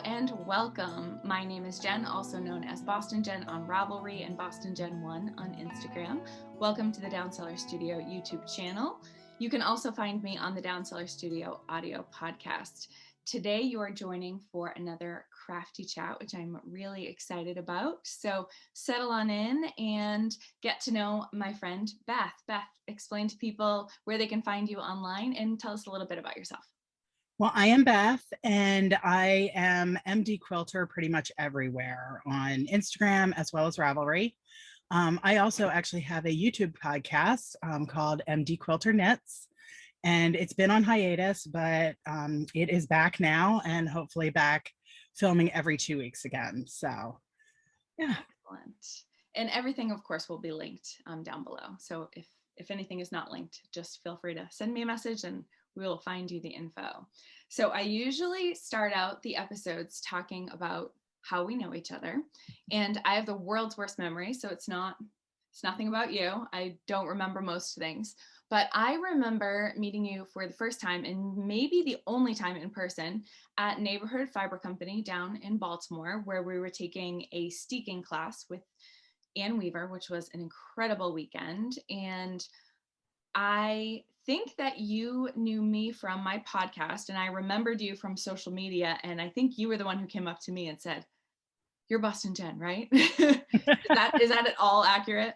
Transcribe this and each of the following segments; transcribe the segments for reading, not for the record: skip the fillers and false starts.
and welcome. My name is Jen, also known as Boston Jen on Ravelry and Boston Jen 1 on Instagram. Welcome to the Downseller Studio YouTube channel. You can also find me on the Downseller Studio audio podcast. Today you are joining for another Crafty Chat, which I'm really excited about. So settle on in and get to know my friend Beth. Beth, explain to people where they can find you online and tell us a little bit about yourself. Well, I am Beth, and I am MD Quilter pretty much everywhere on Instagram as well as Ravelry. I also actually have a YouTube podcast called MD Quilter Knits, and it's been on hiatus, but it is back now and hopefully back filming every 2 weeks again. So, yeah. Excellent. And everything, of course, will be linked down below. So if anything is not linked, just feel free to send me a message and we will find you the info. So I usually start out the episodes talking about how we know each other. And I have the world's worst memory, so it's nothing about you. I don't remember most things, but I remember meeting you for the first time and maybe the only time in person at Neighborhood Fiber Company down in Baltimore, where we were taking a steeking class with Ann Weaver, which was an incredible weekend. And I think that you knew me from my podcast and I remembered you from social media. And I think you were the one who came up to me and said, "You're Boston Jen, right?" Is that at all accurate?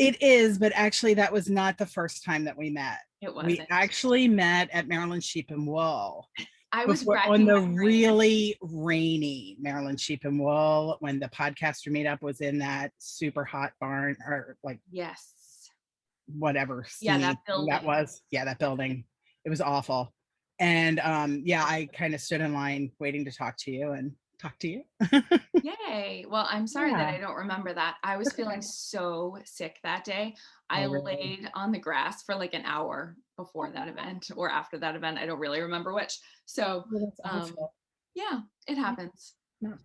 It is, but actually that was not the first time that we met. It wasn't. We actually met at Maryland Sheep and Wool. I was on the really rainy Maryland Sheep and Wool when the podcaster meetup was in that super hot barn, or like, yes, whatever. Yeah, that building. That building. It was awful. And I kind of stood in line waiting to talk to you and talk to you. Yay. Well, I'm sorry that I don't remember that. I was feeling so sick that day. I laid on the grass for like an hour before that event or after that event. I don't really remember which. So yeah, it happens.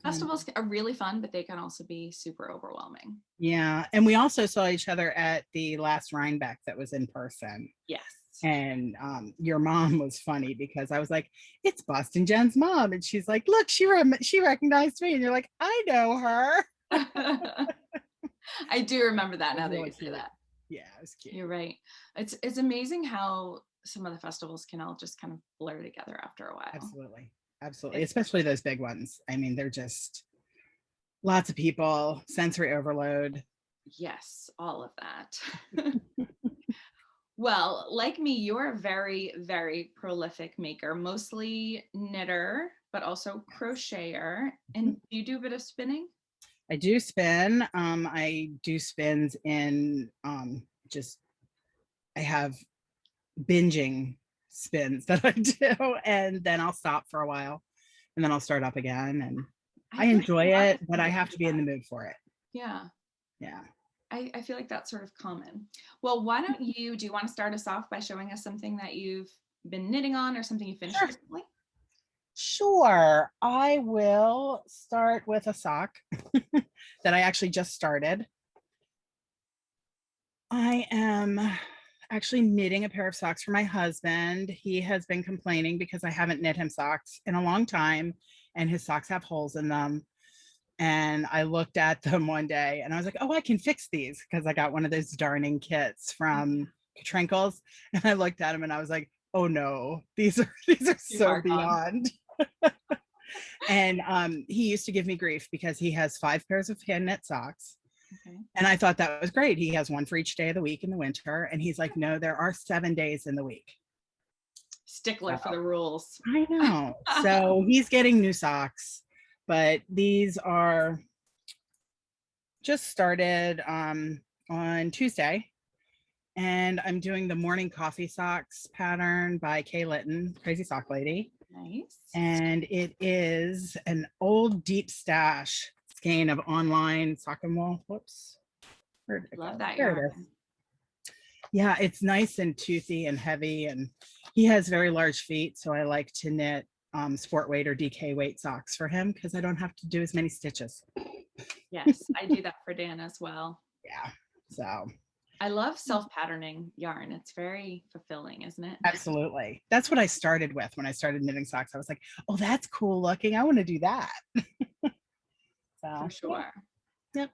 Festivals are really fun, but they can also be super overwhelming. Yeah. And we also saw each other at the last Rhinebeck that was in person. Yes. And your mom was funny because I was like, "It's Boston Jen's mom." And she's like, "Look, she recognized me." And you're like, "I know her." I do remember that now that you say that. Yeah, it was cute. You're right. It's amazing how some of the festivals can all just kind of blur together after a while. Absolutely. Especially those big ones. I mean, they're just lots of people, sensory overload. Yes, all of that. Well, like me, you're a very, very prolific maker, mostly knitter, but also crocheter. And do you do a bit of spinning? I do spin. I do spins in I have binging spins that I do, and then I'll stop for a while and then I'll start up again. And I enjoy it, but I have to be in the mood for it. Yeah. Yeah. I feel like that's sort of common. Well, why don't do you want to start us off by showing us something that you've been knitting on or something you finished recently? Sure. I will start with a sock that I actually just started. I am actually knitting a pair of socks for my husband. He has been complaining because I haven't knit him socks in a long time and his socks have holes in them. And I looked at them one day and I was like, "Oh, I can fix these," because I got one of those darning kits from Trinkles. And I looked at them and I was like, "Oh no, these are so beyond." And he used to give me grief because he has 5 pairs of hand knit socks. Okay. And I thought that was great. He has one for each day of the week in the winter. And he's like, "No, there are 7 days in the week." Stickler for the rules. I know. So he's getting new socks. But these are just started on Tuesday. And I'm doing the morning coffee socks pattern by Kay Litton, Crazy Sock Lady. Nice. And it is an old deep stash skein of online sock and wool. Whoops. Love that. There it is. Yeah, it's nice and toothy and heavy. And he has very large feet. So I like to knit sport weight or DK weight socks for him because I don't have to do as many stitches. Yes, I do that for Dan as well. Yeah. So I love self-patterning yarn. It's very fulfilling, isn't it? Absolutely. That's what I started with when I started knitting socks. I was like, oh, that's cool looking. I want to do that. For So, sure. yep.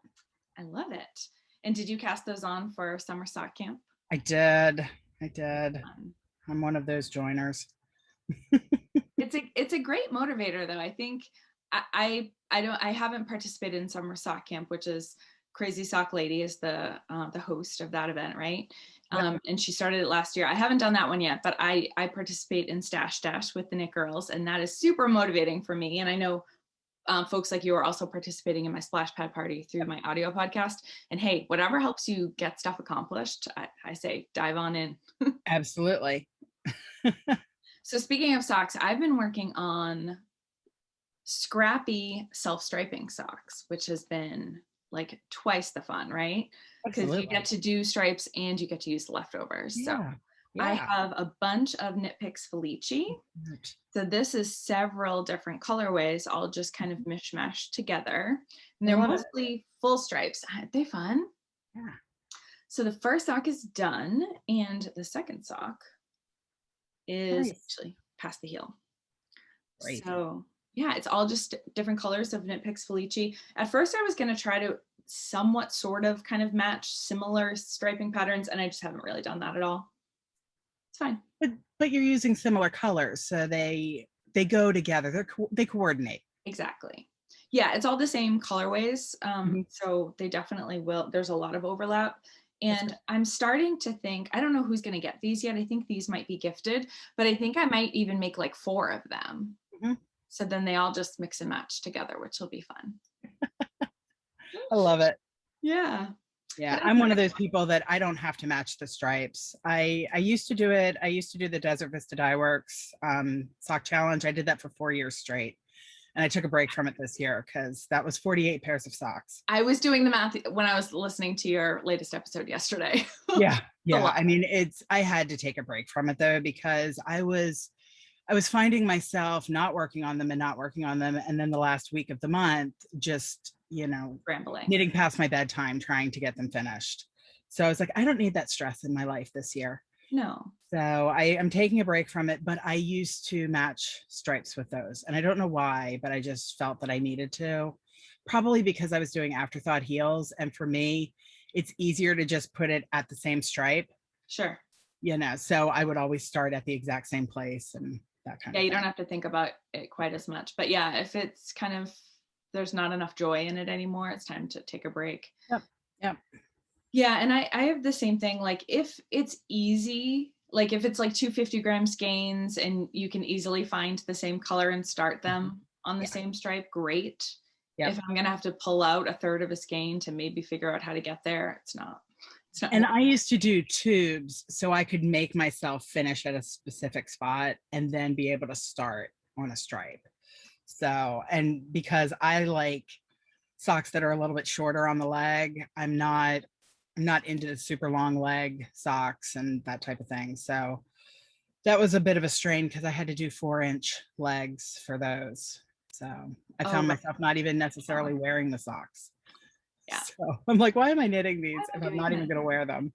I love it. And did you cast those on for summer sock camp? I did. I'm one of those joiners. It's a great motivator though. I think I haven't participated in summer sock camp, which is Crazy Sock Lady is the host of that event, right? Yep. And she started it last year. I haven't done that one yet, but I participate in Stash Dash with the Knit Girls, and that is super motivating for me. And I know folks like you are also participating in my splash pad party through my audio podcast. And hey, whatever helps you get stuff accomplished, I say dive on in. Absolutely. So speaking of socks, I've been working on Scrappy self-striping socks, which has been like twice the fun, right? Because you get to do stripes and you get to use the leftovers. Yeah. So I have a bunch of Knit Picks Felici. So this is several different colorways, all just kind of mishmash together. And they're mostly full stripes. Aren't they fun? Yeah. So the first sock is done, and the second sock is actually past the heel. Great. So yeah, it's all just different colors of Knit Picks Felici. At first I was going to try to somewhat sort of kind of match similar striping patterns, and I just haven't really done that at all. It's fine. But you're using similar colors, so they go together. They coordinate. Exactly. Yeah, it's all the same colorways. So they definitely will. There's a lot of overlap. And I'm starting to think, I don't know who's going to get these yet. I think these might be gifted, but I think I might even make like 4 of them. So then they all just mix and match together, which will be fun. I love it. Yeah. Yeah, I'm one of those people that I don't have to match the stripes. I used to do it. I used to do the Desert Vista Dye Works sock challenge. I did that for 4 years straight. And I took a break from it this year because that was 48 pairs of socks. I was doing the math when I was listening to your latest episode yesterday. Yeah. I mean, I had to take a break from it though, because I was finding myself not working on them. And then the last week of the month, just, rambling, knitting past my bedtime, trying to get them finished. So I was like, I don't need that stress in my life this year. No. So I am taking a break from it, but I used to match stripes with those. And I don't know why, but I just felt that I needed to, probably because I was doing afterthought heels. And for me, it's easier to just put it at the same stripe. Sure. So I would always start at the exact same place and that kind of thing. Yeah, you don't have to think about it quite as much. But yeah, if it's kind of, there's not enough joy in it anymore, it's time to take a break. Yep. Yeah, and I have the same thing. Like if it's easy, like if it's like 250-gram skeins and you can easily find the same color and start them on the same stripe, great. If I'm gonna have to pull out a third of a skein to maybe figure out how to get there, it's not. And I used to do tubes so I could make myself finish at a specific spot and then be able to start on a stripe. So, and because I like socks that are a little bit shorter on the leg, I'm not into the super long leg socks and that type of thing. So that was a bit of a strain because I had to do 4-inch legs for those. So I found myself not even necessarily wearing the socks. Yeah. So I'm like, why am I knitting these if I'm not even going to wear them?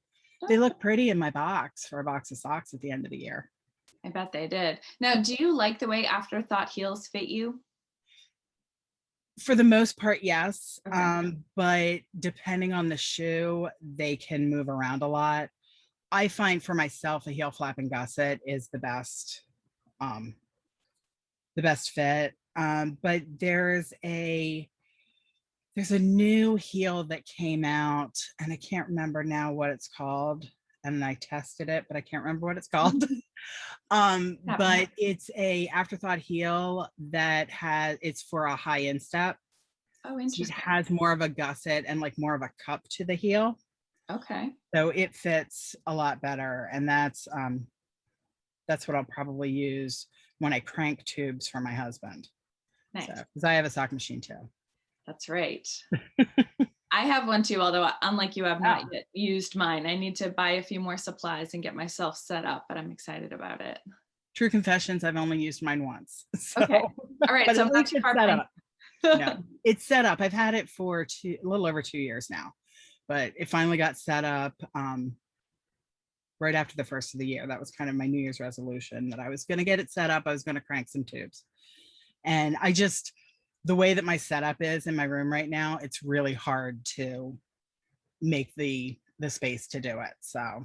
They look pretty in my box for a box of socks at the end of the year. I bet they did. Now, do you like the way afterthought heels fit you? For the most part, yes. Okay. But depending on the shoe, they can move around a lot. I find for myself, a heel flap and gusset is the best fit. But there's a new heel that came out, and I can't remember now what it's called. And I tested it, but I can't remember what it's called. But it's a afterthought heel that it's for a high instep. Oh, interesting. So it has more of a gusset and like more of a cup to the heel. Okay. So it fits a lot better. And that's what I'll probably use when I crank tubes for my husband. Nice. Because I have a sock machine too. That's right. I have one too, although unlike you, I've not yet used mine. I need to buy a few more supplies and get myself set up, but I'm excited about it. True confessions, I've only used mine once. So. Okay. All right. So it's set up. No, it's set up. I've had it for a little over 2 years now, but it finally got set up right after the first of the year. That was kind of my New Year's resolution, that I was going to get it set up. I was going to crank some tubes. And the way that my setup is in my room right now, it's really hard to make the space to do it. So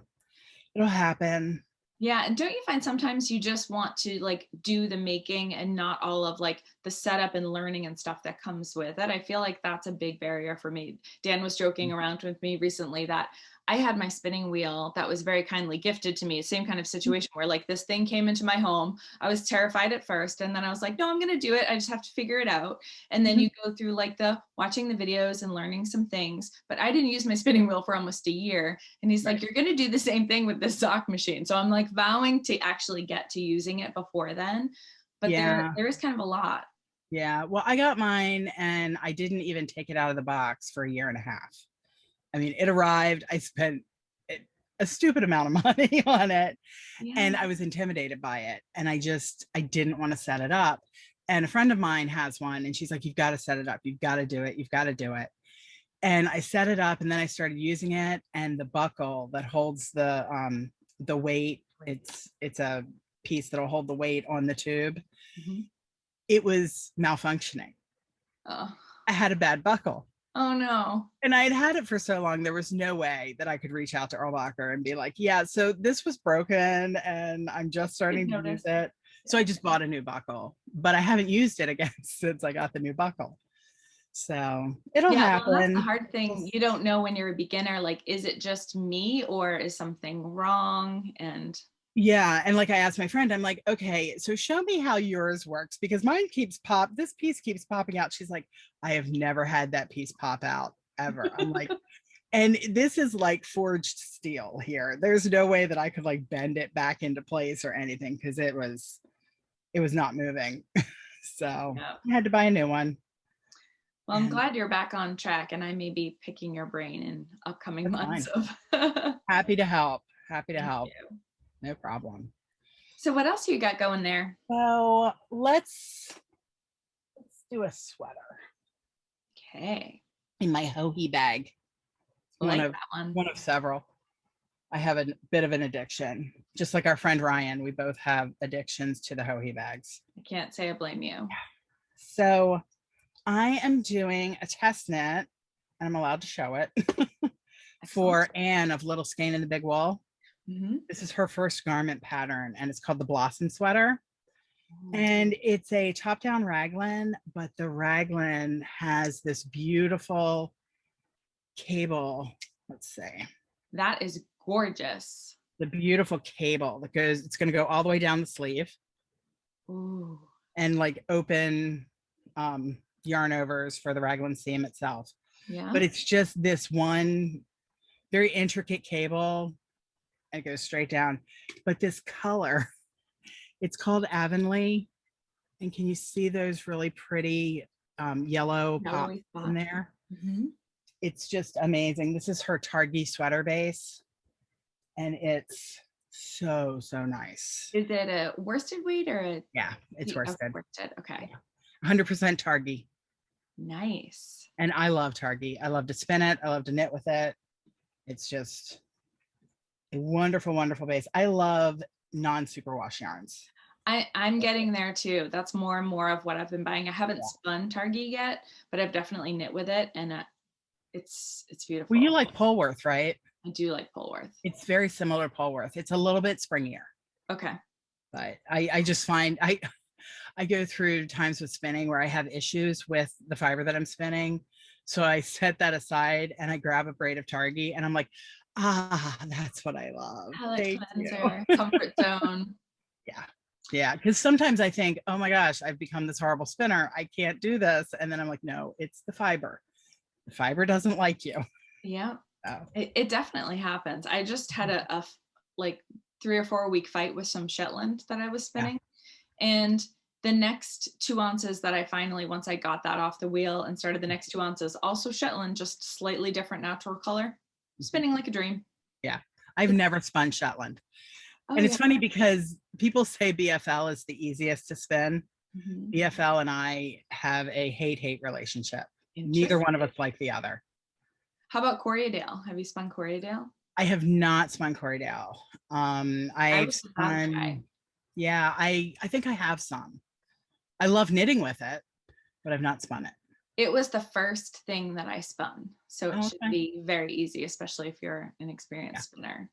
it'll happen. Yeah, and don't you find sometimes you just want to like do the making and not all of like the setup and learning and stuff that comes with it? I feel like that's a big barrier for me. Dan was joking around with me recently that I had my spinning wheel that was very kindly gifted to me. Same kind of situation where like this thing came into my home. I was terrified at first, and then I was like, no, I'm going to do it. I just have to figure it out. And then you go through like the watching the videos and learning some things, but I didn't use my spinning wheel for almost a year. And he's like, you're going to do the same thing with this sock machine. So I'm like vowing to actually get to using it before then. But there is kind of a lot. Yeah. Well, I got mine and I didn't even take it out of the box for a year and a half. I mean, it arrived, I spent a stupid amount of money on it, and I was intimidated by it. And I didn't want to set it up. And a friend of mine has one, and she's like, you've got to set it up. You've got to do it. You've got to do it. And I set it up, and then I started using it, and the buckle that holds the weight, it's a piece that'll hold the weight on the tube. It was malfunctioning. I had a bad buckle. Oh no. And I had it for so long, there was no way that I could reach out to Erlacher and be like, yeah, so this was broken and I'm just starting to use it. So I just bought a new buckle, but I haven't used it again since I got the new buckle. So it'll happen. Well, that's the hard thing. You don't know when you're a beginner, like, is it just me or is something wrong? And yeah. And like I asked my friend, I'm like, okay, so show me how yours works, because mine this piece keeps popping out. She's like, I have never had that piece pop out ever. I'm like, and this is like forged steel here. There's no way that I could like bend it back into place or anything, because it was not moving. So I had to buy a new one. Well, I'm glad you're back on track, and I may be picking your brain in upcoming months. Happy to help. No problem. So what else you got going there? So let's do a sweater. Okay. In my Hohi bag. One of several. I have a bit of an addiction. Just like our friend Ryan, we both have addictions to the Hohi bags. I can't say I blame you. So I am doing a test knit, and I'm allowed to show it, for Anne of Little Skein in the Big Wool. This is her first garment pattern, and it's called the Blossom Sweater. And it's a top-down raglan, but the raglan has this beautiful cable. Let's see. That is gorgeous. The beautiful cable that it's going to go all the way down the sleeve. Ooh. And like open yarn overs for the raglan seam itself. Yeah. But it's just this one very intricate cable. It goes straight down, but this color, it's called Avonlea, and can you see those really pretty yellow pops in there? It's just amazing. This is her Targhee sweater base, and it's so nice. Is it a worsted weight or it's worsted. Okay. 100% Targhee. Nice. And I love Targhee. I love to spin it. I love to knit with it. It's just a wonderful base. I love non-superwash yarns. I'm getting there too. That's more and more of what I've been buying. I haven't spun Targhee yet, but I've definitely knit with it, and it's beautiful. Well, you like Polworth, right? I do like Polworth. It's very similar to Polworth. It's a little bit springier. Okay. But I just find I go through times with spinning where I have issues with the fiber that I'm spinning. So I set that aside and I grab a braid of Targhee, and I'm like, that's what I love. Palette cleanser, comfort zone. Yeah. Because sometimes I think, oh my gosh, I've become this horrible spinner. I can't do this. And then I'm like, no, it's the fiber. The fiber doesn't like you. Yeah. It definitely happens. I just had a like 3 or 4 week fight with some Shetland that I was spinning. And the next 2 ounces that I finally, once I got that off the wheel and started the next 2 ounces, also Shetland, just slightly different natural color. Spinning like a dream. Yeah. I've never spun Shetland. And it's funny because people say BFL is the easiest to spin. BFL and I have a hate relationship. Neither one of us like the other. How about Corriedale? Have you spun Corriedale? I have not spun Corriedale. I I've was about to spun, try. yeah, I think I have some. I love knitting with it, but I've not spun it. It was the first thing that I spun, so it Oh, should okay. be very easy, especially if you're an Yeah, experienced spinner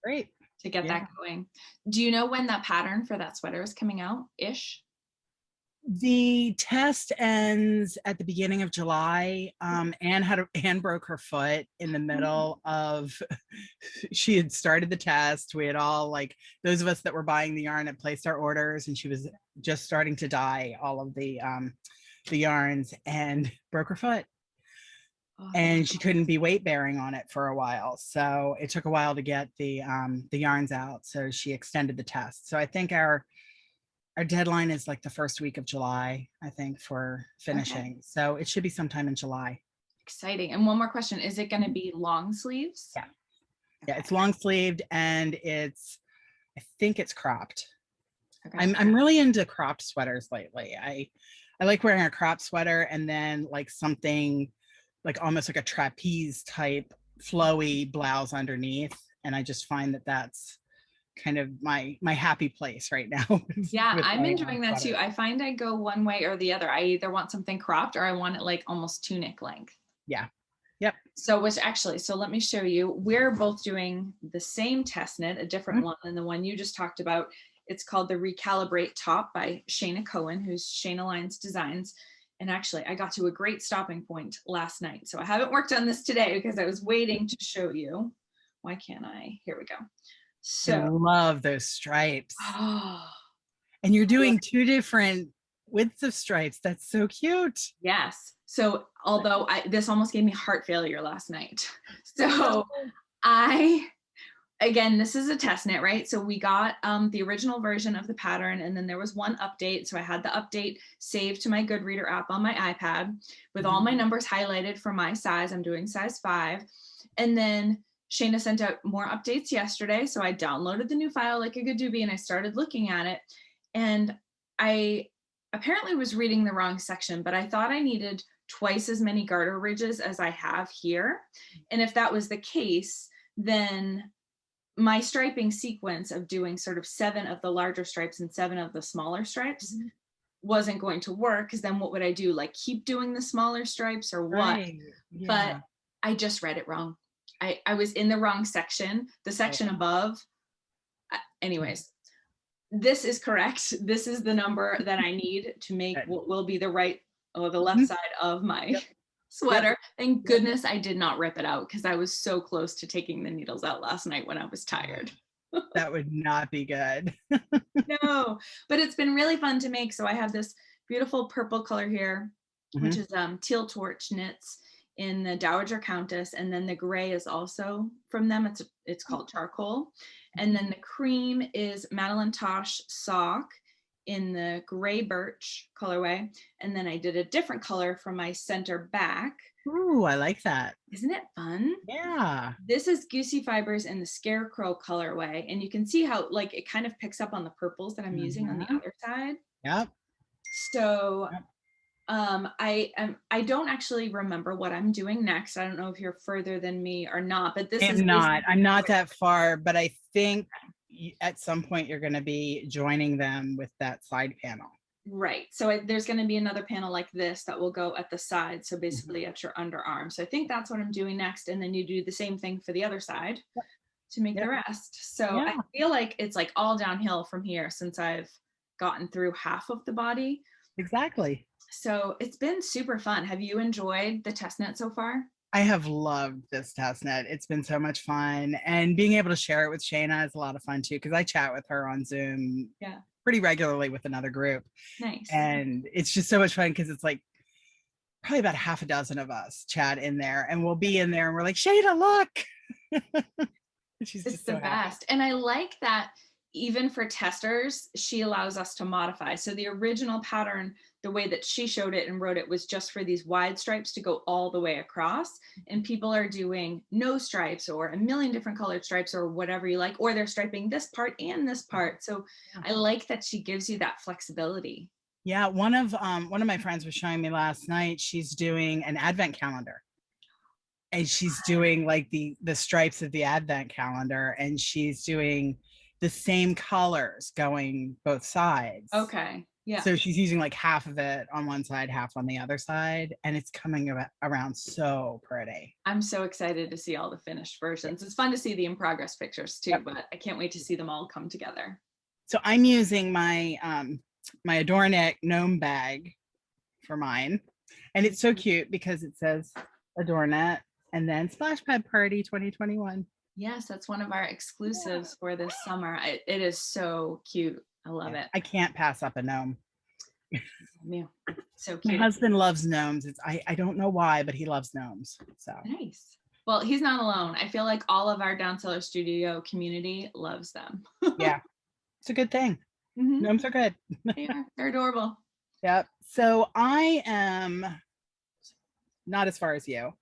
great. to get Yeah. that going. Do you know when that pattern for that sweater is coming out ish? The test ends at the beginning of July. Anne broke her foot in the middle of, she had started the test. We had all, like, those of us that were buying the yarn had placed our orders, and she was just starting to dye all of the yarns and broke her foot. Oh, And she couldn't be weight bearing on it for a while. So it took a while to get the yarns out. So she extended the test. So I think our deadline is like the first week of July, I think, for finishing. okay. So it should be sometime in July. Exciting. And one more question. Is it going to be long sleeves? Yeah. Yeah, Okay. it's long sleeved and I think it's cropped. Okay. I'm really into cropped sweaters lately. I like wearing a cropped sweater and then like something like almost like a trapeze type flowy blouse underneath. And I just find that that's kind of my happy place right now. Yeah, with I'm my enjoying that too. sweaters. I find I go one way or the other. I either want something cropped or I want it like almost tunic length. Yeah. Yep. So which actually, so let me show you. We're both doing the same test knit, a different one than the one you just talked about. It's called the Recalibrate top by Shana Cohen, who's Shana Lines Designs. And actually, I got to a great stopping point last night. So I haven't worked on this today because I was waiting to show you. Why can't I? Here we go. I So, love those stripes. oh, And you're doing two different widths of stripes. That's so cute. yes. So although this almost gave me heart failure last night. So I, again, this is a test knit, right? So we got the original version of the pattern, and then there was one update. So I had the update saved to my Goodreader app on my iPad with all my numbers highlighted for my size. I'm doing size 5. And then Shana sent out more updates yesterday. So I downloaded the new file like a good doobie and I started looking at it. And I apparently was reading the wrong section, but I thought I needed twice as many garter ridges as I have here. And if that was the case, then my striping sequence of doing sort of 7 of the larger stripes and 7 of the smaller stripes wasn't going to work, because then what would I do? Like keep doing the smaller stripes or what? Right. Yeah. But I just read it wrong. I was in the wrong section, the section above. Anyways, this is correct. This is the number that I need to make what will be the right or the left side of my sweater. Thank goodness I did not rip it out, because I was so close to taking the needles out last night when I was tired. That would not be good. No, but it's been really fun to make. So I have this beautiful purple color here, which is Teal Torch knits in the Dowager Countess, and then the gray is also from them. It's called Charcoal, and then the cream is Madeline Tosh Sock in the gray birch colorway, and then I did a different color for my center back. Ooh, I like that. Isn't it fun? Yeah. This is Goosey Fibers in the Scarecrow colorway, and you can see how like it kind of picks up on the purples that I'm using on the other side. Yep. So I don't actually remember what I'm doing next. I don't know if you're further than me or not, but this is I'm not that far, but I think at some point you're going to be joining them with that side panel. Right. So there's going to be another panel like this that will go at the side. So basically at your underarm. So I think that's what I'm doing next. And then you do the same thing for the other side to make the rest. So I feel like it's like all downhill from here since I've gotten through half of the body. Exactly. So it's been super fun. Have you enjoyed the test net so far? I have loved this test net. It's been so much fun, and being able to share it with Shana is a lot of fun too, because I chat with her on Zoom pretty regularly with another group. Nice. And it's just so much fun because it's like probably about half a dozen of us chat in there, and we'll be in there and we're like, Shana, look. She's it's just the so best. And I like that even for testers, she allows us to modify. So the original pattern, the way that she showed it and wrote it, was just for these wide stripes to go all the way across. And people are doing no stripes or a million different colored stripes or whatever you like, or they're striping this part and this part. So I like that she gives you that flexibility. Yeah, one of my friends was showing me last night, she's doing an advent calendar. and she's doing like the stripes of the advent calendar, and she's doing the same colors going both sides. Okay. Yeah. So she's using like half of it on one side, half on the other side, and it's coming around so pretty. I'm so excited to see all the finished versions. It's fun to see the in progress pictures too, but I can't wait to see them all come together. So I'm using my my Adorn It gnome bag for mine, and it's so cute because it says Adorn It and then Splash Pad Party 2021. Yes, that's one of our exclusives for this summer. It is so cute. I love it. I can't pass up a gnome. Yeah, so My cute. husband loves gnomes. I don't know why, but he loves gnomes. So Nice. Well, he's not alone. I feel like all of our Down Cellar Studio community loves them. Yeah, it's a good thing. Gnomes are good. They're adorable. Yep. So I am not as far as you,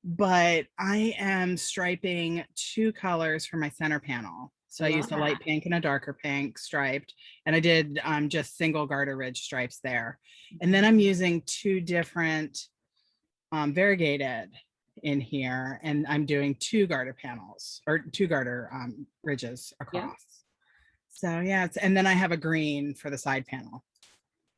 but I am striping 2 colors for my center panel. So I used a light pink and a darker pink striped, and I did just single garter ridge stripes there. And then I'm using 2 different variegated in here, and I'm doing 2 garter panels or 2 garter ridges across. Yeah. So yeah, and then I have a green for the side panel.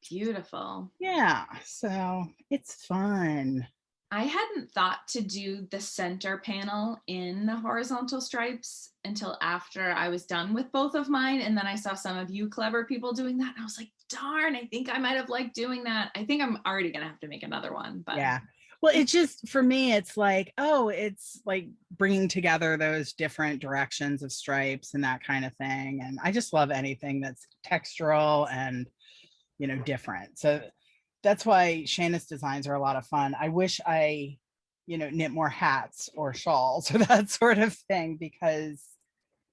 Beautiful. Yeah, so it's fun. I hadn't thought to do the center panel in the horizontal stripes until after I was done with both of mine. And then I saw some of you clever people doing that. And I was like, darn, I think I might have liked doing that. I think I'm already going to have to make another one. But yeah, well, it's just, for me, it's like, oh, it's like bringing together those different directions of stripes and that kind of thing. And I just love anything that's textural and, you know, different. So that's why Shana's designs are a lot of fun. I wish I, you know, knit more hats or shawls or that sort of thing, because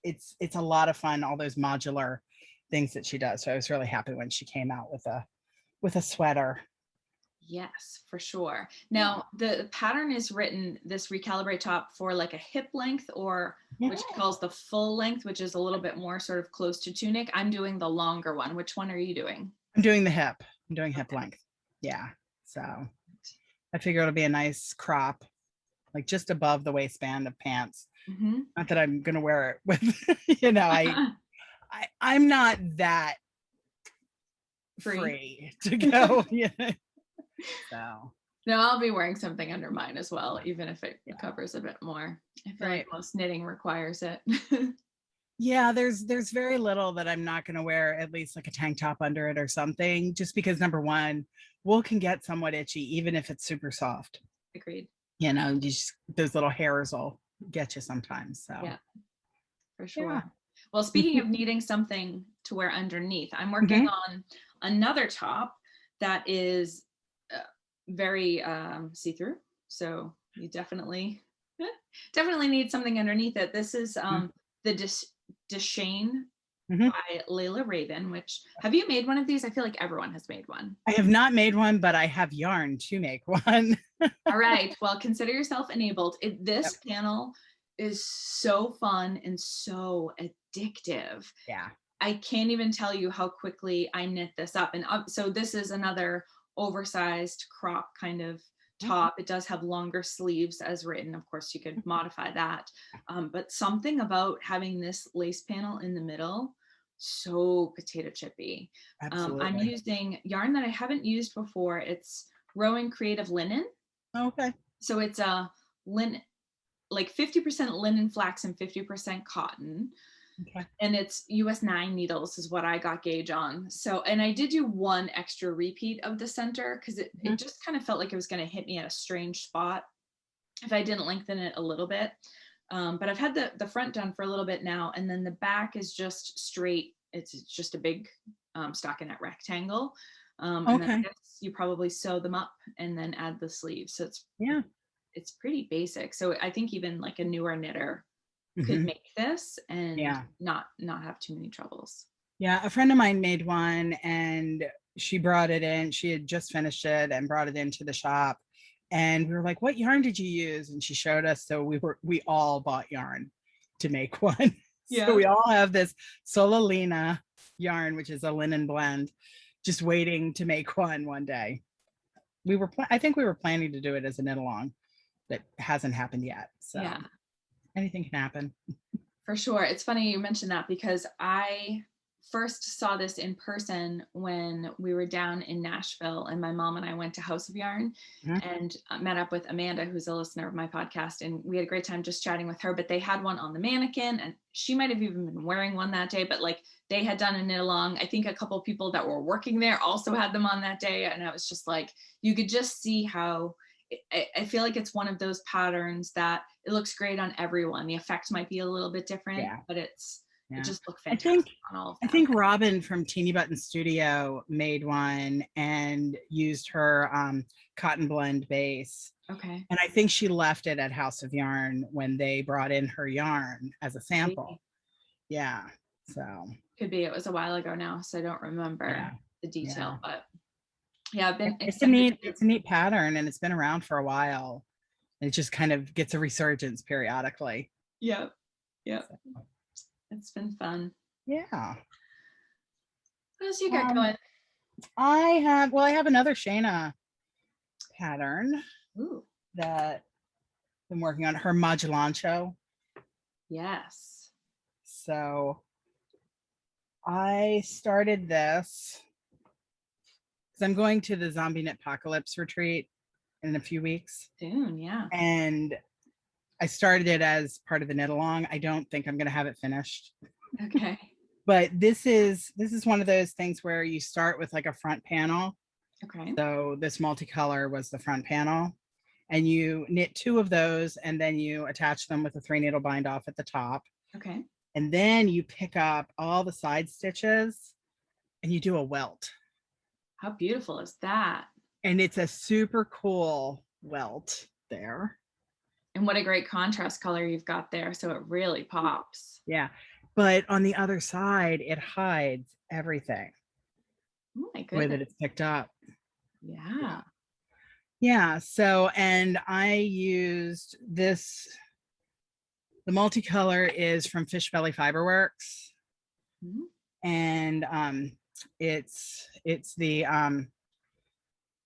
it's a lot of fun, all those modular things that she does. So I was really happy when she came out with a sweater. Yes, for sure. Now the pattern is written, this Recalibrate top, for like a hip length, or which she calls the full length, which is a little bit more sort of close to tunic. I'm doing the longer one. Which one are you doing? I'm doing the hip. I'm doing hip length. Yeah. So I figure it'll be a nice crop, like just above the waistband of pants. Not that I'm going to wear it with, you know, I'm not that free to go. Yeah. So no, I'll be wearing something under mine as well, even if it covers a bit more. I feel like most knitting requires it. Yeah, there's very little that I'm not going to wear at least like a tank top under it or something, just because number one, wool can get somewhat itchy even if it's super soft. Agreed. You know, those little hairs will get you sometimes. So yeah, for sure. Yeah. Well, speaking of needing something to wear underneath, I'm working on another top that is very see-through. So you definitely need something underneath it. This is the Deschain by Leila Raven, which, have you made one of these? I feel like everyone has made one. I have not made one, but I have yarn to make one. All right. Well, consider yourself enabled. This panel is so fun and so addictive. Yeah. I can't even tell you how quickly I knit this up. And so this is another oversized crop kind of top. It does have longer sleeves as written. Of course, you could modify that. But something about having this lace panel in the middle, so potato chippy. I'm using yarn that I haven't used before. It's Rowing Creative Linen. Okay. So it's a linen, like 50% linen flax and 50% cotton. Okay. And it's US 9 needles is what I got gauge on. So, and I did do one extra repeat of the center because it just kind of felt like it was going to hit me at a strange spot if I didn't lengthen it a little bit. But I've had the front done for a little bit now, and then the back is just straight. It's just a big stockinette rectangle. And then I guess you probably sew them up and then add the sleeves. So it's pretty basic. So I think even like a newer knitter could make this and not have too many troubles. Yeah, a friend of mine made one and she brought it in. She had just finished it and brought it into the shop. And we were like, what yarn did you use? And she showed us. So we all bought yarn to make one. Yeah. So we all have this Solalina yarn, which is a linen blend, just waiting to make one day. I think we were planning to do it as a knit along. that hasn't happened yet. So Yeah, anything can happen. for sure. It's funny you mentioned that because I first saw this in person when we were down in Nashville, and my mom and I went to House of Yarn Mhm. and met up with Amanda, who's a listener of my podcast, and we had a great time just chatting with her. But they had one on the mannequin, and she might have even been wearing one that day, but like they had done a knit along. I think a couple of people that were working there also had them on that day, and I was just like, you could just see how I feel like it's one of those patterns that it looks great on everyone. The effect might be a little bit different, Yeah. but it just looked I fantastic think on all of I them. think Robin from Teeny Button Studio made one and used her cotton blend base. Okay. And I think she left it at House of Yarn when they brought in her yarn as a sample. Yeah. So Could be. It was a while ago now, so I don't remember yeah. the Yeah. detail, but yeah, I've been It's a excited. neat pattern, and it's been around for a while. It just kind of gets a resurgence periodically. Yep. Yep. So, It's been fun. yeah. What else you got going? I have another Shana pattern Ooh. that I've been working on, her Moduloncho. Yes. So I started this because I'm going to the Zombie Knit Apocalypse retreat in a few weeks. Soon, yeah. And I started it as part of the knit along. I don't think I'm going to have it finished. Okay. But this is one of those things where you start with like a front panel. Okay. So this multicolor was the front panel, and you knit 2 of those, and then you attach them with a 3 needle bind off at the top. Okay. And then you pick up all the side stitches and you do a welt. How beautiful is that? And it's a super cool welt there. And what a great contrast color you've got there. So it really pops. Yeah. But on the other side, it hides everything. Oh my The way that goodness. it's picked up. Yeah. Yeah. So, and I used this, the multicolor is from Fish Belly Fiberworks. Mhm. And it's the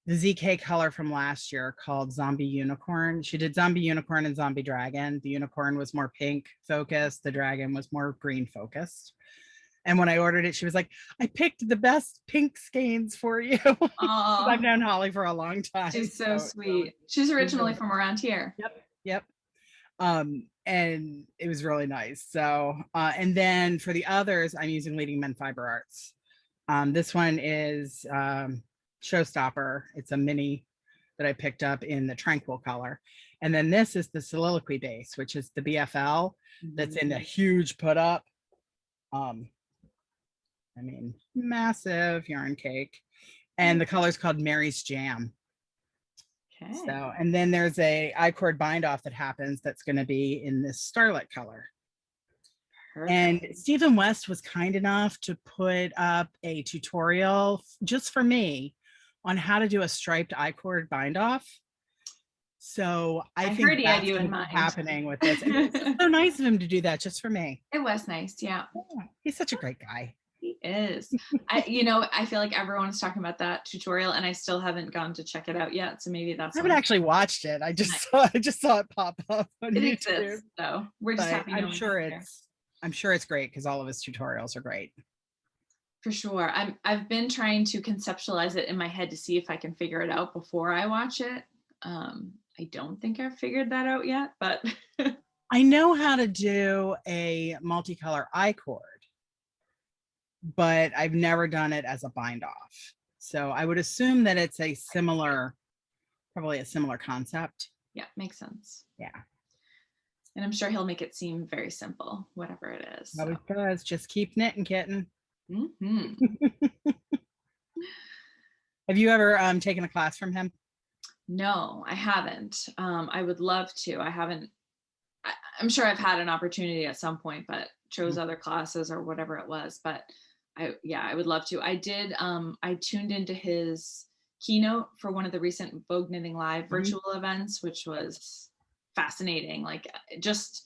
ZK color from last year called Zombie Unicorn. She did Zombie Unicorn and Zombie Dragon. The unicorn was more pink focused. The dragon was more green focused. And when I ordered it, she was like, I picked the best pink skeins for you. I've known Holly for a long time. She's so sweet. She's originally from around here. Yep. And it was really nice. So, and then for the others, I'm using Leading Men Fiber Arts. This one is Showstopper. It's a mini that I picked up in the Tranquil color. And then this is the Soliloquy base, which is the BFL that's in a huge put up. I mean, massive yarn cake. And the color's called Mary's Jam. Okay. So, and then there's a I-cord bind off that happens that's going to be in this Starlit color. Perfect. And Stephen West was kind enough to put up a tutorial just for me on how to do a striped I-cord bind off. So I think heard that's you going in to mind. be happening with this. And it's so nice of him to do that just for me. It was nice, yeah. He's such a great guy. He is. I feel like everyone is talking about that tutorial, and I still haven't gone to check it out yet. So maybe that's. I haven't actually watched it. I just saw it pop up on YouTube. Exists, so we're just happy. I'm sure it's great because all of his tutorials are great. For sure. I've been trying to conceptualize it in my head to see if I can figure it out before I watch it. I don't think I've figured that out yet, but I know how to do a multicolor I-cord, but I've never done it as a bind off. So I would assume that it's probably a similar concept. Yeah, makes sense. Yeah. And I'm sure he'll make it seem very simple, whatever it is. So. Always does. Just keep knitting, kitten. Mm-hmm. Have you ever taken a class from him? No, I haven't. I would love to. I'm sure I've had an opportunity at some point, but chose other classes or whatever it was. But I would love to. I did. I tuned into his keynote for one of the recent Vogue Knitting Live virtual events, which was fascinating. Like just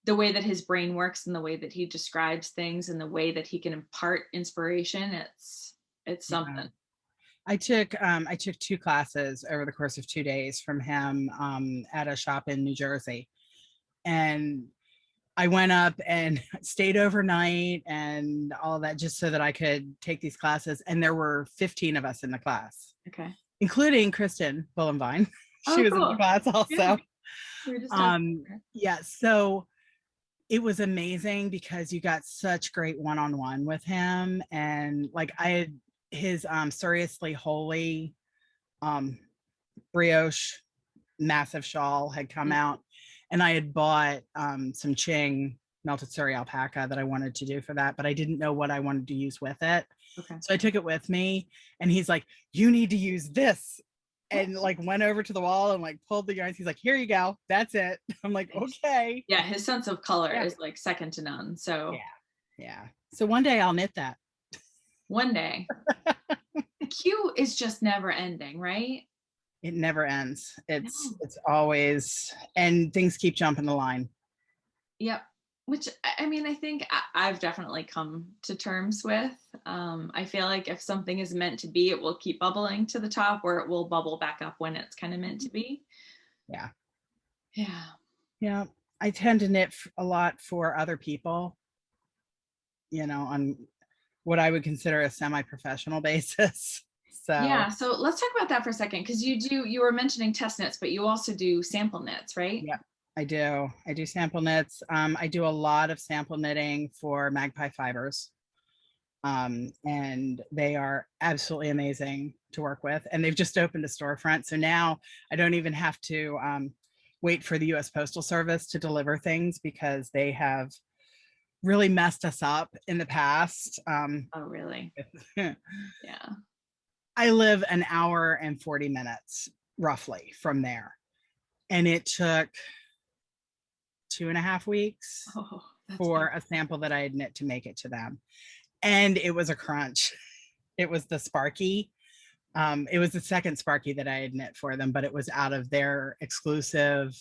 the way that his brain works and the way that he describes things and the way that he can impart inspiration. It's something. I took 2 classes over the course of 2 days from him at a shop in New Jersey. And I went up and stayed overnight and all that just so that I could take these classes. And there were 15 of us in the class, Okay. including Kristen Bullenvine. She Oh, was in the cool. class also. Yeah. We were just talking. Yeah, so it was amazing because you got such great one-on-one with him. And like I had his Seriously Holy brioche massive shawl had come out, and I had bought some Ching melted Surrey alpaca that I wanted to do for that, but I didn't know what I wanted to use with it. Okay. So I took it with me, and he's like, you need to use this. And like went over to the wall and like pulled the yarns. He's like, here you go. That's it. I'm like, okay. Yeah, his sense of color is like second to none. So yeah. So one day I'll knit that. One day. The queue is just never ending, right? It never ends. It's always, and things keep jumping the line. Yep. Which I mean, I think I've definitely come to terms with. I feel like if something is meant to be, it will keep bubbling to the top, or it will bubble back up when it's kind of meant to be. Yeah. Yeah. I tend to knit a lot for other people, on what I would consider a semi-professional basis. So yeah, so let's talk about that for a second, because you were mentioning test knits, but you also do sample knits, right? yeah, I do sample knits. I do a lot of sample knitting for Magpie Fibers, and they are absolutely amazing to work with, and they've just opened a storefront, so now I don't even have to wait for the US Postal Service to deliver things, because they have really messed us up in the past. Oh, really? Yeah. I live an hour and 40 minutes roughly from there. And it took 2.5 weeks for a sample that I had knit to make it to them. And it was a crunch. It was the Sparky. It was the second Sparky that I had knit for them, but it was out of their exclusive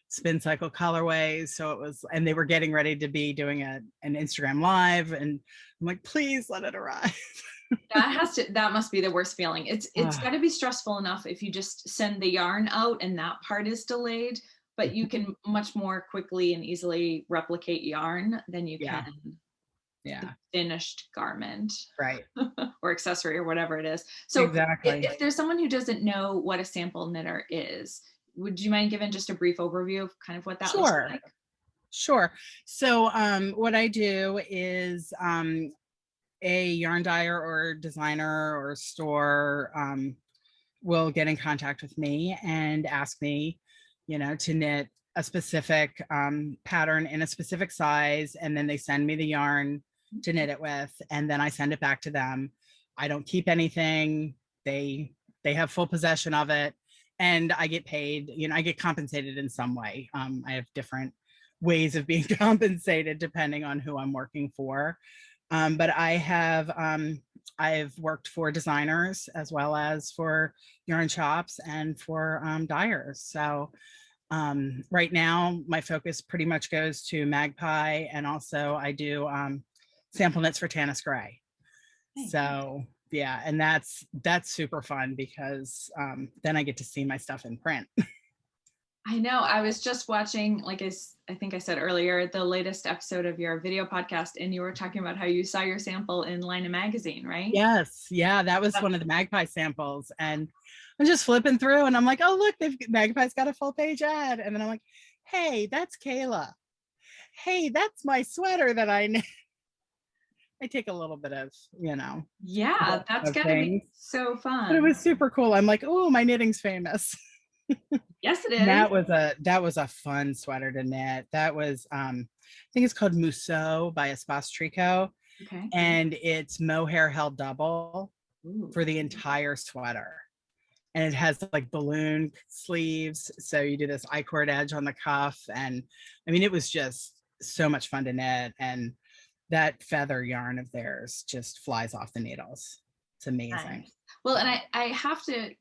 spin cycle colorways. So it was, and they were getting ready to be doing an Instagram live. And I'm like, please let it arrive. That must be the worst feeling. It's got to be stressful enough if you just send the yarn out and that part is delayed, but you can much more quickly and easily replicate yarn than you can the finished garment, right? Or accessory or whatever it is. So exactly. If there's someone who doesn't know what a sample knitter is, would you mind giving just a brief overview of kind of what that looks like? Sure. So what I do is a yarn dyer or designer or store will get in contact with me and ask me, to knit a specific pattern in a specific size, and then they send me the yarn to knit it with, and then I send it back to them. I don't keep anything. They have full possession of it, and I get paid. I get compensated in some way. I have different ways of being compensated depending on who I'm working for. But I've worked for designers as well as for yarn shops and for dyers. So right now, my focus pretty much goes to Magpie, and also I do sample knits for Tanis Gray. So yeah, and that's super fun because then I get to see my stuff in print. I know. I was just watching, like I think I said earlier, the latest episode of your video podcast, and you were talking about how you saw your sample in Leila magazine, right? Yes. Yeah, that was one of the Magpie samples. And I'm just flipping through and I'm like, oh, look, Magpie's got a full page ad. And then I'm like, hey, that's Kayla. Hey, that's my sweater that I knit. I take a little bit of, Yeah, that's gonna be so fun. But it was super cool. I'm like, oh, my knitting's famous. Yes, it is. And that was a fun sweater to knit. That was I think it's called Mousseau by Espace Tricot. Okay. And it's mohair held double for the entire sweater. And it has like balloon sleeves. So you do this I-cord edge on the cuff. And I mean, it was just so much fun to knit. And that feather yarn of theirs just flies off the needles. It's amazing. Nice. Well, and I have to,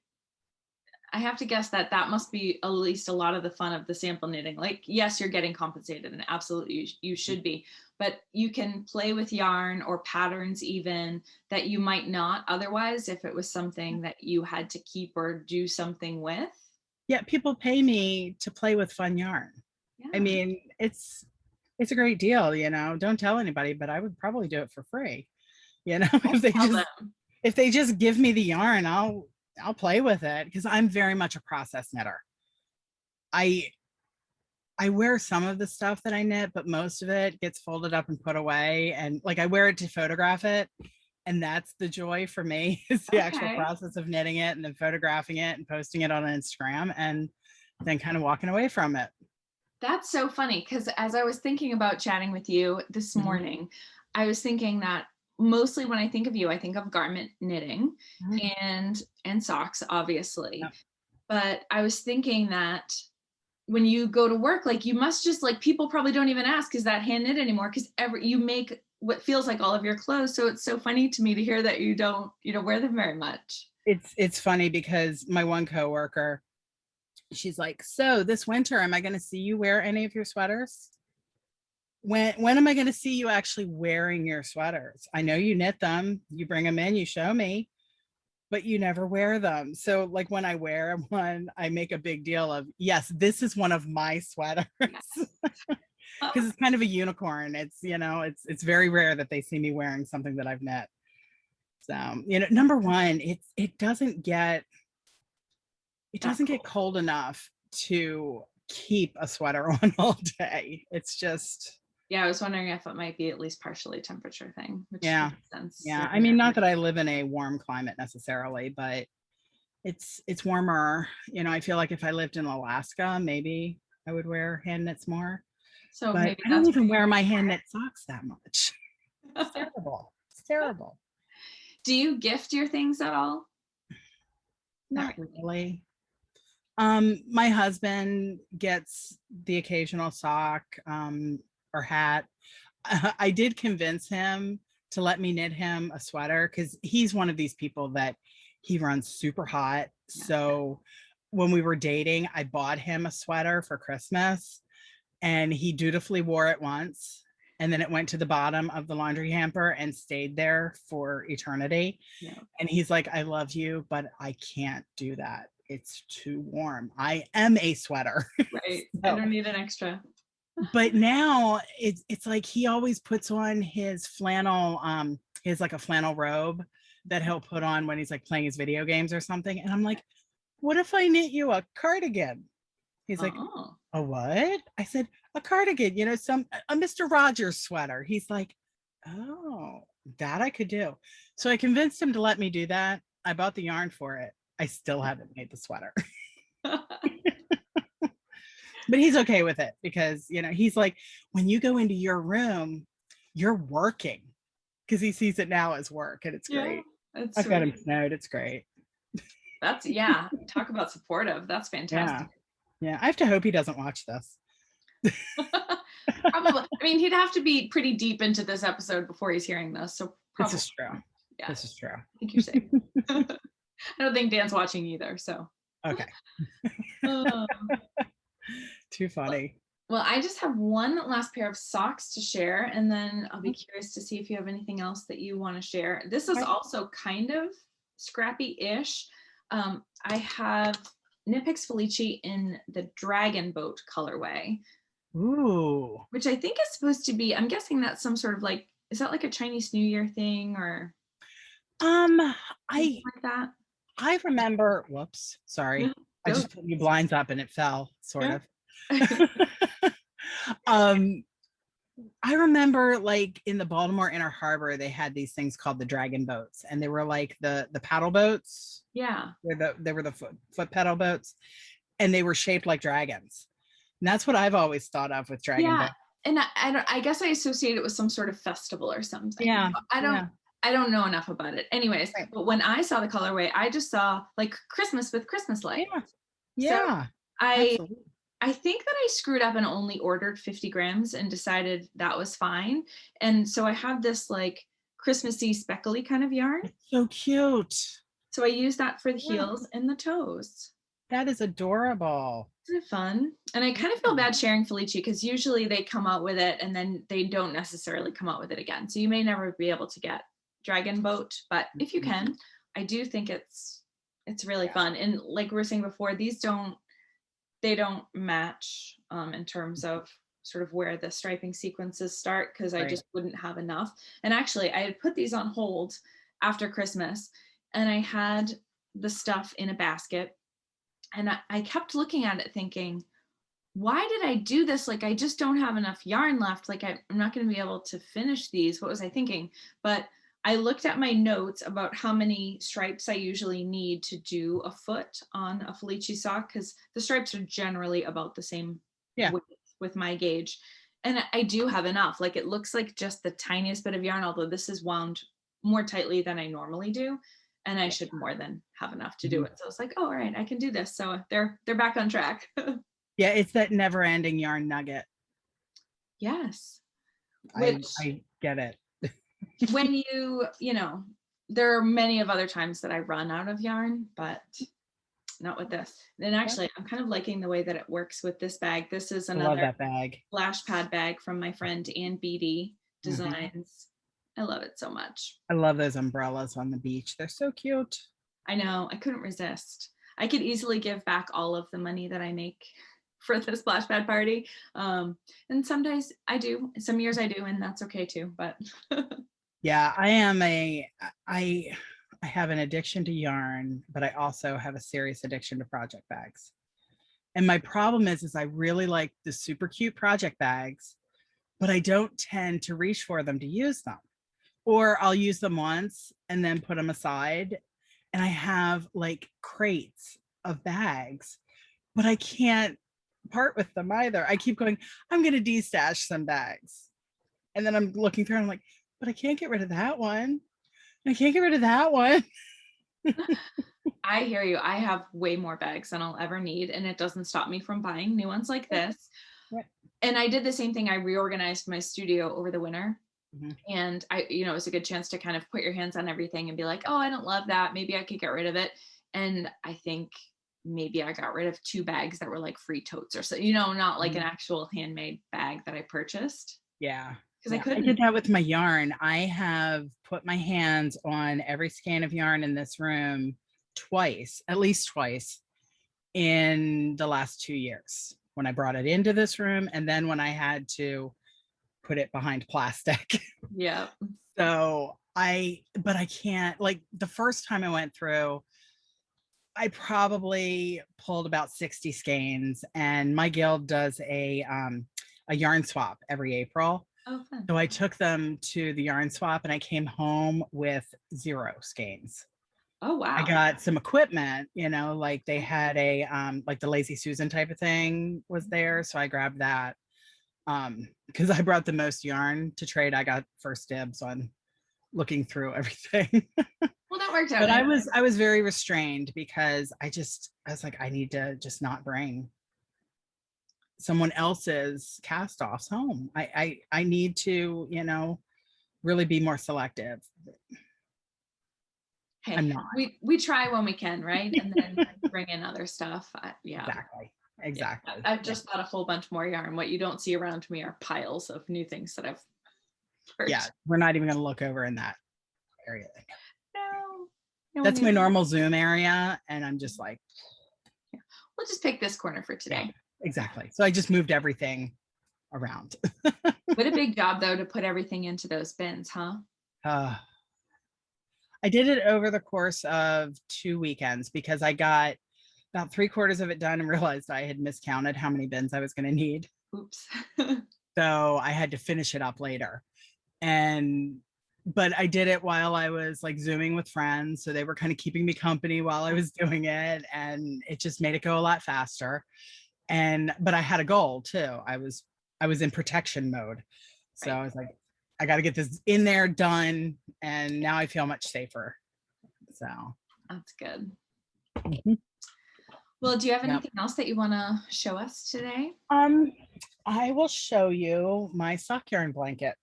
I have to guess that that must be at least a lot of the fun of the sample knitting. Like, yes, you're getting compensated, and absolutely you should be, but you can play with yarn or patterns even that you might not otherwise if it was something that you had to keep or do something with. Yeah, people pay me to play with fun yarn. Yeah. I mean, it's a great deal, you know. Don't tell anybody, but I would probably do it for free. You know, if they just give me the yarn, I'll play with it, because I'm very much a process knitter. I wear some of the stuff that I knit, but most of it gets folded up and put away, and like I wear it to photograph it, and that's the joy for me, is the actual process of knitting it and then photographing it and posting it on Instagram and then kind of walking away from it. That's so funny, because as I was thinking about chatting with you this morning, I was thinking that mostly when I think of you, I think of garment knitting and socks, obviously. Yep. But I was thinking that when you go to work, like you must just like, people probably don't even ask, is that hand knit anymore? Because you make what feels like all of your clothes. So it's so funny to me to hear that you don't wear them very much. It's funny because my one coworker, she's like, so this winter, am I going to see you wear any of your sweaters? When am I going to see you actually wearing your sweaters? I know you knit them, you bring them in, you show me, but you never wear them. So like when I wear one, I make a big deal of, yes, this is one of my sweaters. Because it's kind of a unicorn. It's, you know, it's very rare that they see me wearing something that I've knit. So, you know, number one, it doesn't get cold enough to keep a sweater on all day. It's just, yeah, I was wondering if it might be at least partially a temperature thing, which yeah, makes sense. Yeah, I mean, not that I live in a warm climate necessarily, but it's warmer. You know, I feel like if I lived in Alaska, maybe I would wear hand knits more. So but maybe I don't even wear my hand knit socks that much. It's terrible. It's terrible. Do you gift your things at all? Not really. My husband gets the occasional sock or hat. I did convince him to let me knit him a sweater, because he's one of these people that he runs super hot. So when we were dating, I bought him a sweater for Christmas, and he dutifully wore it once, and then it went to the bottom of the laundry hamper and stayed there for eternity. And he's like, I love you, but I can't do that. It's too warm. I am a sweater. Right. So, I don't need an extra. But now it's like he always puts on his flannel, his like a flannel robe that he'll put on when he's like playing his video games or something. And I'm like, what if I knit you a cardigan? He's like, a what? I said, a cardigan, you know, a Mr. Rogers sweater. He's like, oh, that I could do. So I convinced him to let me do that. I bought the yarn for it. I still haven't made the sweater. But he's okay with it, because, you know, he's like, when you go into your room, you're working, because he sees it now as work, and it's great. I've got him snowed. It's great. That's, talk about supportive. That's fantastic. Yeah, I have to hope he doesn't watch this. Probably. I mean, he'd have to be pretty deep into this episode before he's hearing this. So probably. This is true. Yeah. This is true. I think you're safe. I don't think Dan's watching either. So. Okay. Too funny. Well, I just have one last pair of socks to share, and then I'll be curious to see if you have anything else that you want to share. This is also kind of scrappy-ish. I have Knit Picks Felici in the Dragonboat colorway. Ooh. Which I think is supposed to be, I'm guessing that's some sort of like, is that like a Chinese New Year thing, or like that? I remember, whoops, sorry. Yeah, I just put your blinds up and it fell, sort of. I remember like in the Baltimore Inner Harbor, they had these things called the Dragonboats, and they were like the paddle boats. Yeah. They were the foot pedal boats, and they were shaped like dragons. And that's what I've always thought of with Dragonboat. And I guess I associate it with some sort of festival or something. Yeah. I don't know enough about it. Anyways, but when I saw the colorway, I just saw like Christmas with Christmas lights. Yeah. So I think that I screwed up and only ordered 50 grams and decided that was fine. And so I have this like Christmassy speckly kind of yarn. It's so cute. So I use that for the heels and the toes. That is adorable. Isn't it fun? And I kind of feel bad sharing Felici because usually they come out with it and then they don't necessarily come out with it again. So you may never be able to get Dragonboat, but if you can, I do think it's really fun. And like we were saying before, they don't match in terms of sort of where the striping sequences start because I just wouldn't have enough. And actually, I had put these on hold after Christmas and I had the stuff in a basket and I kept looking at it thinking, why did I do this? Like, I just don't have enough yarn left. Like, I'm not going to be able to finish these. What was I thinking? But I looked at my notes about how many stripes I usually need to do a foot on a Felici sock because the stripes are generally about the same width with my gauge. And I do have enough. Like, it looks like just the tiniest bit of yarn, although this is wound more tightly than I normally do. And I should more than have enough to do it. So it's like, oh, all right, I can do this. So they're back on track. Yeah, it's that never-ending yarn nugget. Yes. I get it. When you know, there are many of other times that I run out of yarn, but not with this. And actually, I'm kind of liking the way that it works with this bag. This is another I love that bag. Flash pad bag from my friend Ann Beatty Designs. I love it so much. I love those umbrellas on the beach. They're so cute. I know. I couldn't resist. I could easily give back all of the money that I make for the splash pad party. And some days I do. Some years I do, and that's okay too. But yeah, I have an addiction to yarn, but I also have a serious addiction to project bags. And my problem is I really like the super cute project bags, but I don't tend to reach for them to use them. Or I'll use them once and then put them aside. And I have like crates of bags, but I can't part with them either. I keep going, I'm going to destash some bags. And then I'm looking through and I'm like, but I can't get rid of that one. I can't get rid of that one. I hear you. I have way more bags than I'll ever need, and it doesn't stop me from buying new ones like this. And I did the same thing. I reorganized my studio over the winter. And it was a good chance to kind of put your hands on everything and be like, oh, I don't love that. Maybe I could get rid of it. And I think maybe I got rid of 2 bags that were like free totes or so, not like an actual handmade bag that I purchased. Yeah. Because I couldn't. I did that with my yarn. I have put my hands on every skein of yarn in this room at least twice in the last 2 years, when I brought it into this room and then when I had to put it behind plastic. Yeah. So but I can't, like the first time I went through, I probably pulled about 60 skeins, and my guild does a yarn swap every April. Oh, fun. So I took them to the yarn swap and I came home with 0 skeins. Oh, wow. I got some equipment, like they had a like the Lazy Susan type of thing was there. So I grabbed that. Because I brought the most yarn to trade. I got first dibs on looking through everything. Well, that worked out. But I was very restrained because I was like, I need to just not bring someone else's cast offs home. I need to, really be more selective. Hey, I'm not. We try when we can, right? And then bring in other stuff. Yeah. Exactly. Yeah. I've just bought a whole bunch more yarn. What you don't see around me are piles of new things that I've purchased. Yeah, we're not even going to look over in that area. No. That's my normal Zoom area, and I'm just like, yeah. We'll just pick this corner for today. Yeah, exactly. So I just moved everything around. What a big job, though, to put everything into those bins, huh? I did it over the course of 2 weekends because I got about 3/4 of it done and realized I had miscounted how many bins I was going to need. Oops. So I had to finish it up later. But I did it while I was like Zooming with friends. So they were kind of keeping me company while I was doing it. And it just made it go a lot faster. But I had a goal too. I was in protection mode. So I was like, I got to get this in there done. And now I feel much safer. So that's good. Well, do you have anything else that you want to show us today? I will show you my sock yarn blanket.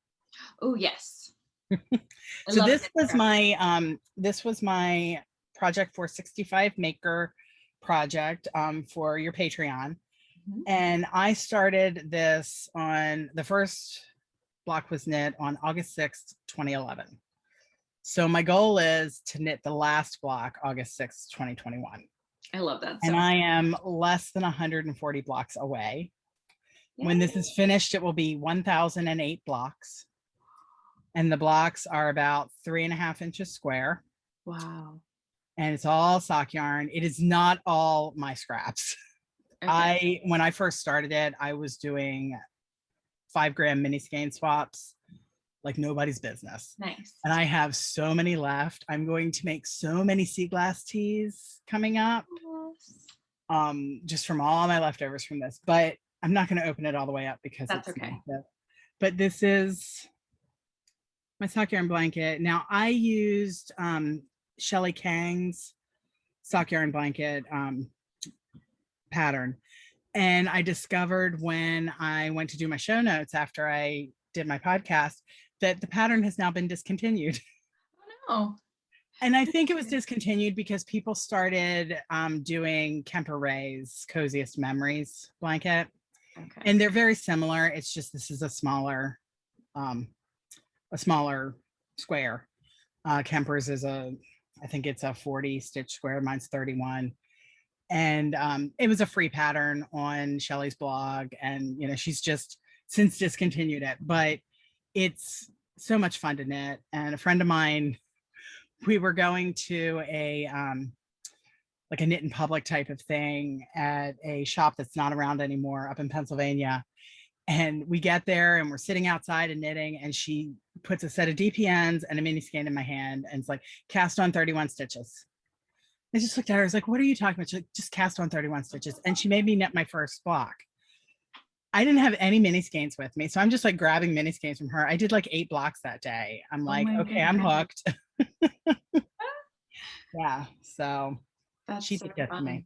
Oh, yes. So this was my Project 465 maker project for your Patreon. Mhm. And I started this on the first block was knit on August 6th, 2011. So my goal is to knit the last block August 6th, 2021. I love that. And I am less than 140 blocks away. Yay. When this is finished, it will be 1,008 blocks. And the blocks are about 3.5 inches square. Wow. And it's all sock yarn. It is not all my scraps. Okay. When I first started it, I was doing 5-gram mini skein swaps like nobody's business. Nice. And I have so many left. I'm going to make so many sea glass tees coming up. Just from all my leftovers from this, but I'm not going to open it all the way up because that's okay. But this is my sock yarn blanket. Now I used Shelly Kang's sock yarn blanket pattern. And I discovered when I went to do my show notes after I did my podcast that the pattern has now been discontinued. Oh no. And I think it was discontinued because people started doing Kemper Wrey's Coziest Memories blanket. Okay. And they're very similar. It's just this is a smaller square. Kemper's is I think it's a 40 stitch square. Mine's 31. And it was a free pattern on Shelly's blog. And, you know, she's just since discontinued it, but it's so much fun to knit. And a friend of mine, we were going to a like a knit in public type of thing at a shop that's not around anymore up in Pennsylvania. And we get there and we're sitting outside and knitting, and she puts a set of DPNs and a mini skein in my hand and it's like, cast on 31 stitches. I just looked at her, I was like, what are you talking about? She's like, just cast on 31 stitches. And she made me knit my first block. I didn't have any mini skeins with me, so I'm just like grabbing mini skeins from her. I did like 8 blocks that day. I'm like, okay, I'm hooked. Yeah, so that's she so did that to me.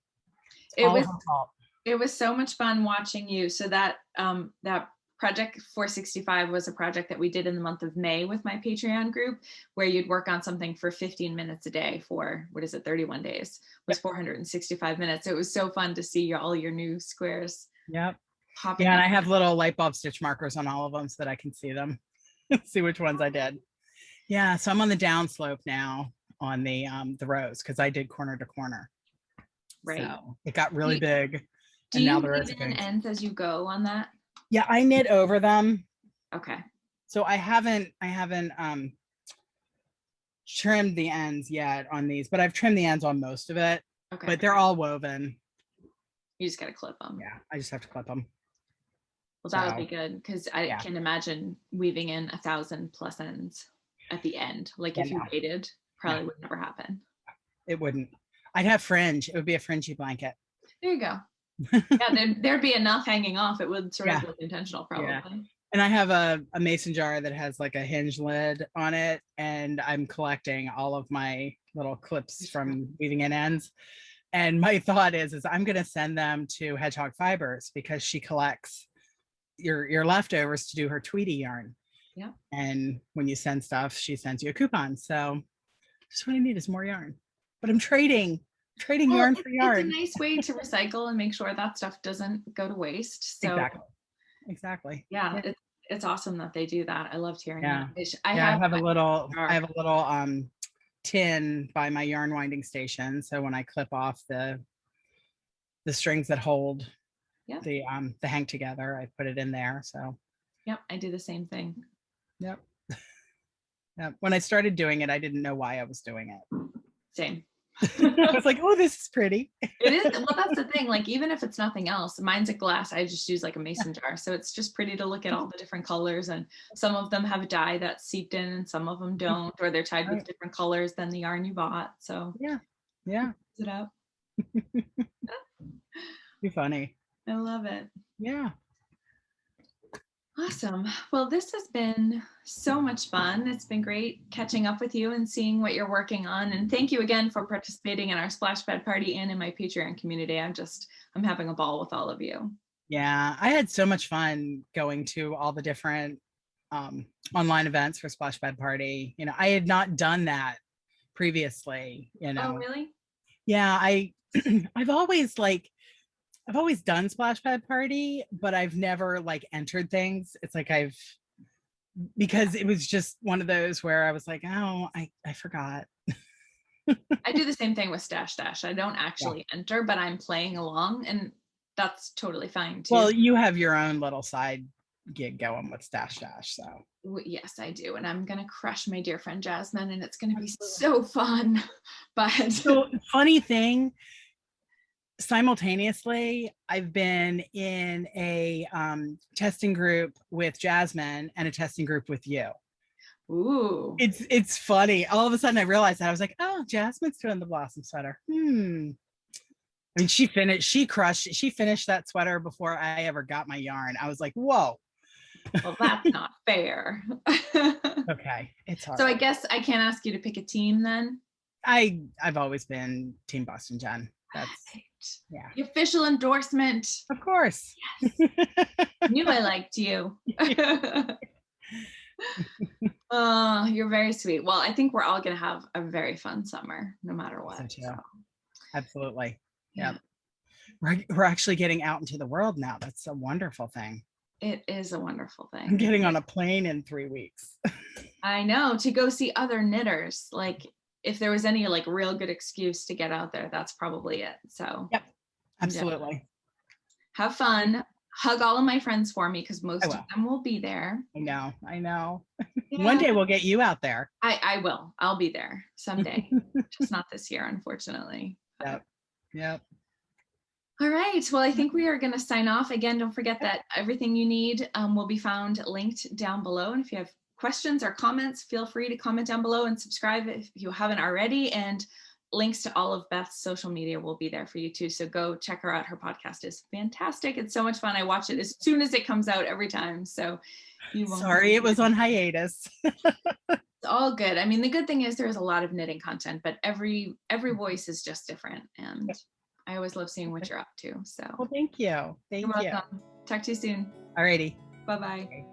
It was so much fun watching you. So that that project 465 was a project that we did in the month of May with my Patreon group, where you'd work on something for 15 minutes a day for 31 days. It was 465 minutes. It was so fun to see all your new squares. Yep. Yeah, and I have little light bulb stitch markers on all of them so that I can see them, see which ones I did. Yeah, so I'm on the down slope now on the rows because I did corner to corner. Right. So it got really big. And now the rows are big. Ends as you go on that? Yeah, I knit over them. Okay. So I haven't trimmed the ends yet on these, but I've trimmed the ends on most of it. Okay. But they're all woven. You just got to clip them. Yeah, I just have to clip them. Well, that'll be good because I can imagine weaving in 1,000+ ends at the end. Like if you waited, probably would never happen. It wouldn't. I'd have fringe. It would be a fringy blanket. There you go. Yeah, there'd be enough hanging off. It would sort of look intentional, probably. Yeah. And I have a mason jar that has like a hinge lid on it, and I'm collecting all of my little clips from weaving in ends. And my thought is I'm going to send them to Hedgehog Fibers because she collects your leftovers to do her Tweety yarn. Yeah. And when you send stuff, she sends you a coupon. So just what I need is more yarn. But I'm trading yarn for yarn. It's a nice way to recycle and make sure that stuff doesn't go to waste. So exactly. Yeah. It's awesome that they do that. I loved hearing that. I have a little tin by my yarn winding station. So when I clip off the strings that hold the hang together, I put it in there. So yep, I do the same thing. Yep. Yep. When I started doing it, I didn't know why I was doing it. Same. I was like, oh, this is pretty. It is. Well, that's the thing. Like, even if it's nothing else, mine's a glass. I just use like a mason jar. So it's just pretty to look at all the different colors. And some of them have a dye that's seeped in and some of them don't, or they're tied with different colors than the yarn you bought. So yeah. Use it up. Be funny. I love it. Yeah. Awesome. Well, this has been so much fun. It's been great catching up with you and seeing what you're working on. And thank you again for participating in our splash pad party and in my Patreon community. I'm having a ball with all of you. Yeah, I had so much fun going to all the different online events for Splash Pad Party. You know, I had not done that previously, you know. Oh, really? Yeah, I've always done splash pad party, but I've never like entered things. It's like because it was just one of those where I was like, oh, I forgot. I do the same thing with Stash Dash. I don't Yeah. actually enter, but I'm playing along, and that's totally fine too. Well, you have your own little side gig going with Stash Dash, so. Yes, I do. And I'm going to crush my dear friend Jasmine, and it's going to be so fun. But So, funny thing, simultaneously, I've been in a testing group with Jasmine and a testing group with you. ooh, It's funny. All of a sudden I realized that I was like, oh, Jasmine's doing the blossom sweater. I mean, she finished that sweater before I ever got my yarn. I was like, whoa. well, that's not fair. Okay, it's hard. So I guess I can't ask you to pick a team then. I've always been Team Boston Jen. That's yeah. The official endorsement. Of course. Yes. Knew I liked you. Oh, you're very sweet. Well, I think we're all going to have a very fun summer, no matter what. So. Absolutely. Yeah. We're actually getting out into the world now. That's a wonderful thing. It is a wonderful thing. I'm getting on a plane in 3 weeks. I know, to go see other knitters. Like, if there was any like real good excuse to get out there, that's probably it. So yep, absolutely. Yeah. Have fun. Hug all of my friends for me, because most of them will be there. I know. Yeah. One day we'll get you out there. I will. I'll be there someday. Just not this year, unfortunately. Yep. All right. Well, I think we are going to sign off. Again, don't forget that everything you need will be found linked down below. And if you have questions or comments, feel free to comment down below and subscribe if you haven't already. And links to all of Beth's social media will be there for you too. So go check her out. Her podcast is fantastic. It's so much fun. I watch it as soon as it comes out every time. So you won't. Sorry, it was on hiatus. It's all good. I mean, the good thing is there's a lot of knitting content, but every voice is just different. And I always love seeing what you're up to. So well, thank you. Thank you. Welcome. Talk to you soon. Alrighty. Bye-bye. Okay.